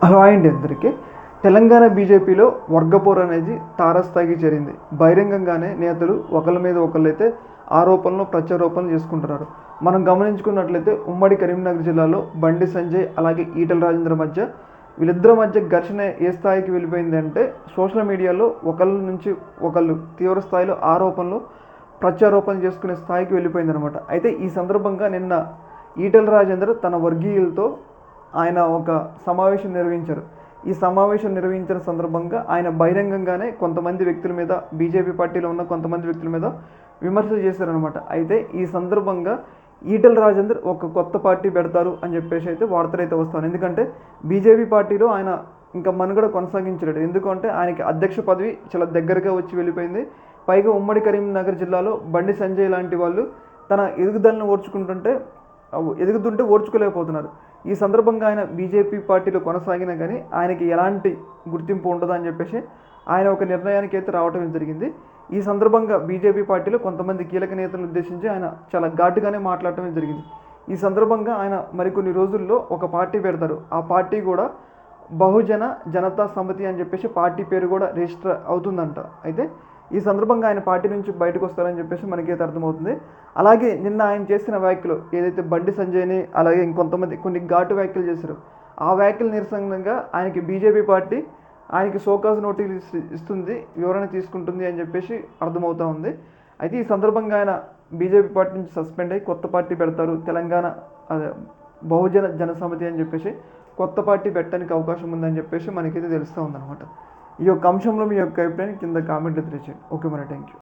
Hello అండి అందరికీ. తెలంగాణ బీజేపీలో వర్గపోరు అనేది తారస్థాయికి చేరింది. బహిరంగంగానే నేతలు ఒకళ్ళ మీద ఒకళ్ళైతే ఆరోపణలు ప్రత్యారోపణలు చేసుకుంటున్నారు. మనం గమనించుకున్నట్లయితే ఉమ్మడి కరీంనగర్ జిల్లాలో బండి సంజయ్ అలాగే ఈటల రాజేందర్ మధ్య వీళ్ళిద్దరి మధ్య ఘర్షణ ఏ స్థాయికి వెళ్ళిపోయింది అంటే సోషల్ మీడియాలో ఒకళ్ళ నుంచి ఒకళ్ళు తీవ్ర స్థాయిలో ఆరోపణలు ప్రత్యారోపణలు చేసుకునే స్థాయికి వెళ్ళిపోయిందనమాట. అయితే ఈ సందర్భంగా నిన్న ఈటల రాజేందర్ తన వర్గీయులతో ఆయన ఒక సమావేశం నిర్వహించారు. ఈ సమావేశం నిర్వహించిన సందర్భంగా ఆయన బహిరంగంగానే కొంతమంది వ్యక్తుల మీద, బీజేపీ పార్టీలో ఉన్న కొంతమంది వ్యక్తుల మీద విమర్శలు చేశారనమాట. అయితే ఈ సందర్భంగా ఈటల రాజేందర్ ఒక కొత్త పార్టీ పెడతారు అని చెప్పేసి అయితే వార్తలు అయితే వస్తాను. ఎందుకంటే బీజేపీ పార్టీలో ఆయన ఇంకా మనుగడ కొనసాగించలేడు. ఎందుకంటే ఆయనకి అధ్యక్ష పదవి చాలా దగ్గరగా వచ్చి వెళ్ళిపోయింది. పైగా ఉమ్మడి కరీంనగర్ జిల్లాలో బండి సంజయ్ లాంటి వాళ్ళు తన ఎదుగుదలను ఎదుగుతుంటే ఓర్చుకోలేకపోతున్నారు. ఈ సందర్భంగా ఆయన బీజేపీ పార్టీలో కొనసాగినా కానీ ఆయనకి ఎలాంటి గుర్తింపు ఉండదు అని చెప్పేసి ఆయన ఒక నిర్ణయానికి అయితే రావడం జరిగింది. ఈ సందర్భంగా బీజేపీ పార్టీలో కొంతమంది కీలక నేతలను ఉద్దేశించి ఆయన చాలా ఘాటుగానే మాట్లాడటం జరిగింది. ఈ సందర్భంగా ఆయన మరికొన్ని రోజుల్లో ఒక పార్టీ పెడతారు. ఆ పార్టీ కూడా బహుజన జనతా సమితి అని చెప్పేసి పార్టీ పేరు కూడా రిజిస్టర్ అవుతుందంట. అయితే ఈ సందర్భంగా ఆయన పార్టీ నుంచి బయటకు వస్తారని చెప్పేసి మనకైతే అర్థమవుతుంది. అలాగే నిన్న ఆయన చేసిన వ్యాఖ్యలు ఏదైతే బండి సంజయ్ని అలాగే ఇంకొంతమంది కొన్ని ఘాటు వ్యాఖ్యలు చేశారు, ఆ వ్యాఖ్యల నిరసనగా ఆయనకి బీజేపీ పార్టీ ఆయనకి షోకాజ్ నోటీస్ ఇస్తుంది, వివరణ తీసుకుంటుంది అని చెప్పేసి అర్థమవుతూ ఉంది. అయితే ఈ సందర్భంగా ఆయన బీజేపీ పార్టీ నుంచి సస్పెండ్ అయ్యి కొత్త పార్టీ పెడతారు, తెలంగాణ అదే బహుజన జనసమితి అని చెప్పేసి కొత్త పార్టీ పెట్టడానికి అవకాశం ఉందని చెప్పేసి మనకైతే తెలుస్తూ ఉందన్నమాట. ఈ యొక్క అంశంలో మీ యొక్క అభిప్రాయం కింద కామెంట్లు తెలియజేయండి. ఓకే మరి, థ్యాంక్ యూ.